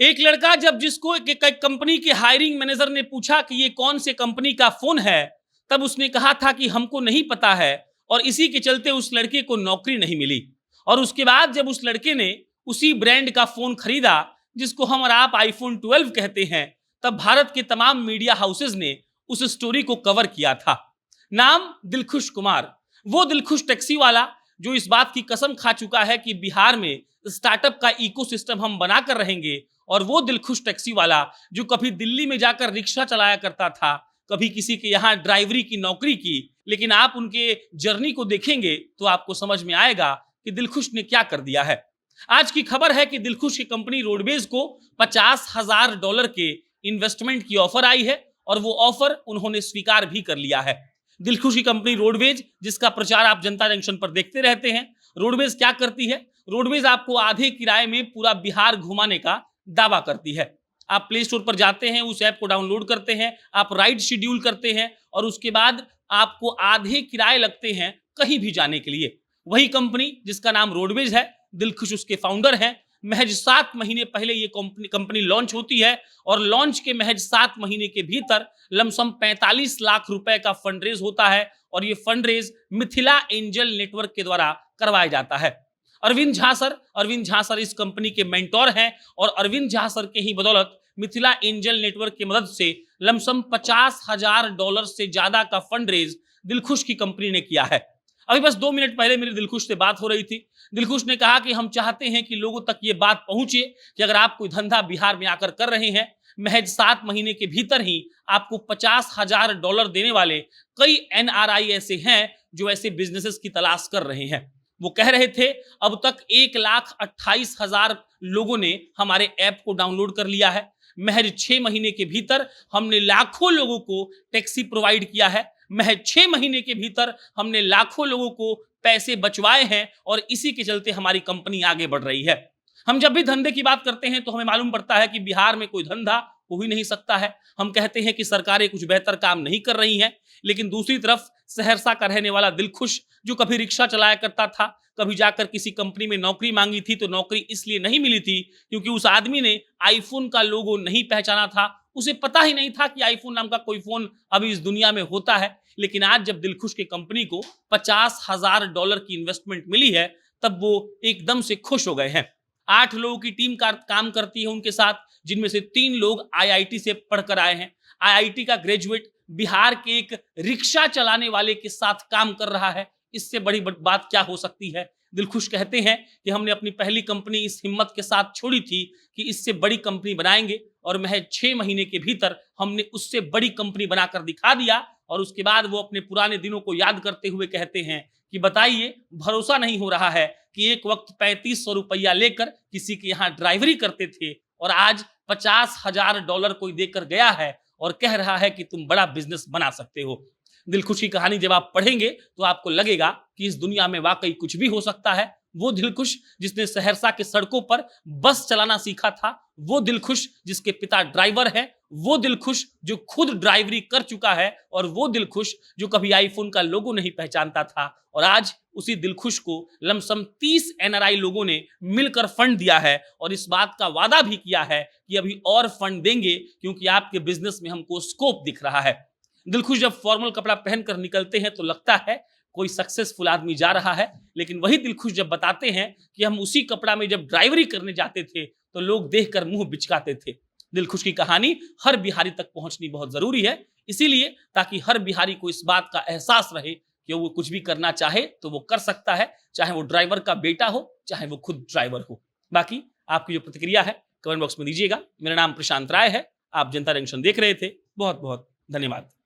एक लड़का जब जिसको एक कंपनी के हायरिंग मैनेजर ने पूछा कि ये कौन से कंपनी का फोन है, तब उसने कहा था कि हमको नहीं पता है, और इसी के चलते उस लड़के को नौकरी नहीं मिली। और उसके बाद जब उस लड़के ने उसी ब्रांड का फोन खरीदा, जिसको हम और आप आईफोन 12 कहते हैं, तब भारत के तमाम मीडिया हाउसेज ने उस स्टोरी को कवर किया था। नाम दिलखुश कुमार, वो दिलखुश टैक्सी वाला जो इस बात की कसम खा चुका है कि बिहार में स्टार्टअप का इकोसिस्टम हम बनाकर रहेंगे, और वो दिलखुश टैक्सी वाला जो कभी दिल्ली में जाकर रिक्शा चलाया करता था, कभी किसी के यहाँ ड्राइवरी की नौकरी की, लेकिन आप उनके जर्नी को देखेंगे तो आपको समझ में आएगा कि दिलखुश ने क्या कर दिया है। आज की खबर है कि दिलखुश की कंपनी रोडवेज को $50,000 के इन्वेस्टमेंट की ऑफर आई है, और वो ऑफर उन्होंने स्वीकार भी कर लिया है। दिलखुश की कंपनी रोडवेज, जिसका प्रचार आप जनता जंक्शन पर देखते रहते हैं, रोडवेज क्या करती है? रोडवेज आपको आधे किराए में पूरा बिहार घुमाने का दावा करती है। आप प्ले स्टोर पर जाते हैं, उस ऐप को डाउनलोड करते हैं, आप राइड शेड्यूल करते हैं, और उसके बाद आपको आधे किराए लगते हैं कहीं भी जाने के लिए। वही कंपनी जिसका नाम रोडवेज है, दिलखुश उसके फाउंडर हैं। महज 7 महीने पहले ये कंपनी लॉन्च होती है, और लॉन्च के महज 7 महीने के भीतर लमसम 45 लाख रुपए का फंड रेज होता है, और ये fund raise Mithila angel network के द्वारा करवाया जाता है। अरविंद झा सर इस कंपनी के मेंटोर हैं, और अरविंद झा सर के ही बदौलत मिथिला एंजल नेटवर्क की मदद से लमसम $50,000 से ज्यादा का फंड रेज दिलखुश की कंपनी ने किया है। अभी बस 2 मिनट पहले मेरी दिलखुश से बात हो रही थी। दिलखुश ने कहा कि हम चाहते हैं कि लोगों तक ये बात पहुंचे कि अगर आप कोई धंधा बिहार में आकर कर रहे हैं, महज 7 महीने के भीतर ही आपको $50,000 देने वाले कई एनआरआई ऐसे हैं जो ऐसे बिजनेसेस की तलाश कर रहे हैं। वो कह रहे थे अब तक 1,28,000 लोगों ने हमारे ऐप को डाउनलोड कर लिया है। महज 6 महीने के भीतर हमने लाखों लोगों को टैक्सी प्रोवाइड किया है। महज 6 महीने के भीतर हमने लाखों लोगों को पैसे बचवाए हैं, और इसी के चलते हमारी कंपनी आगे बढ़ रही है। हम जब भी धंधे की बात करते हैं तो हमें मालूम पड़ता है कि बिहार में कोई धंधा हो ही नहीं सकता है। हम कहते हैं कि सरकारें कुछ बेहतर काम नहीं कर रही हैं, लेकिन दूसरी तरफ सहरसा का रहने वाला दिलखुश, जो कभी रिक्शा चलाया करता था, कभी जाकर किसी कंपनी में नौकरी मांगी थी, तो नौकरी इसलिए नहीं मिली थी क्योंकि उस आदमी ने आईफोन का लोगो नहीं पहचाना था। उसे पता ही नहीं था कि आईफोन नाम का कोई फोन अभी इस दुनिया में होता है। लेकिन आज जब दिलखुश की कंपनी को $50,000 की इन्वेस्टमेंट मिली है, तब वो एकदम से खुश हो गए हैं। 8 लोगों की टीम काम करती है उनके साथ, जिनमें से 3 लोग आईआईटी से पढ़कर आए हैं। आईआईटी का ग्रेजुएट बिहार के एक रिक्शा चलाने वाले के साथ काम कर रहा है। इससे बड़ी बात क्या हो सकती है? दिलखुश कहते हैं कि हमने अपनी पहली कंपनी इस हिम्मत के साथ छोड़ी थी कि इससे बड़ी कंपनी बनाएंगे, और महज 6 महीने के भीतर हमने उससे बड़ी कंपनी बनाकर दिखा दिया। और उसके बाद वो अपने पुराने दिनों को याद करते हुए कहते हैं कि बताइए, भरोसा नहीं हो रहा है कि एक वक्त $3500 लेकर किसी के यहाँ ड्राइवरी करते थे, और आज $50,000 कोई देकर गया है और कह रहा है कि तुम बड़ा बिजनेस बना सकते हो। दिलखुश की कहानी जब आप पढ़ेंगे तो आपको लगेगा कि इस दुनिया में वाकई कुछ भी हो सकता है। वो दिलखुश जिसने सहरसा के सड़कों पर बस चलाना सीखा था, वो दिलखुश जिसके पिता ड्राइवर है, वो दिलखुश जो खुद ड्राइवरी कर चुका है, और वो दिलखुश जो कभी आईफोन का लोगो नहीं पहचानता था, और आज उसी दिलखुश को लमसम 30 एनआरआई लोगों ने मिलकर फंड दिया है, और इस बात का वादा भी किया है कि अभी और फंड देंगे क्योंकि आपके बिजनेस में हमको स्कोप दिख रहा है। दिलखुश जब फॉर्मल कपड़ा पहनकर निकलते हैं तो लगता है कोई सक्सेसफुल आदमी जा रहा है, लेकिन वही दिलखुश जब बताते हैं कि हम उसी कपड़ा में जब ड्राइवरी करने जाते थे तो लोग देखकर मुंह बिचकाते थे। दिलखुश की कहानी हर बिहारी तक पहुंचनी बहुत जरूरी है, इसीलिए ताकि हर बिहारी को इस बात का एहसास रहे कि वो कुछ भी करना चाहे तो वो कर सकता है, चाहे वो ड्राइवर का बेटा हो, चाहे वो खुद ड्राइवर हो। बाकी आपकी जो प्रतिक्रिया है कमेंट बॉक्स में दीजिएगा। मेरा नाम प्रशांत राय है, आप जनता जंक्शन देख रहे थे। बहुत बहुत धन्यवाद।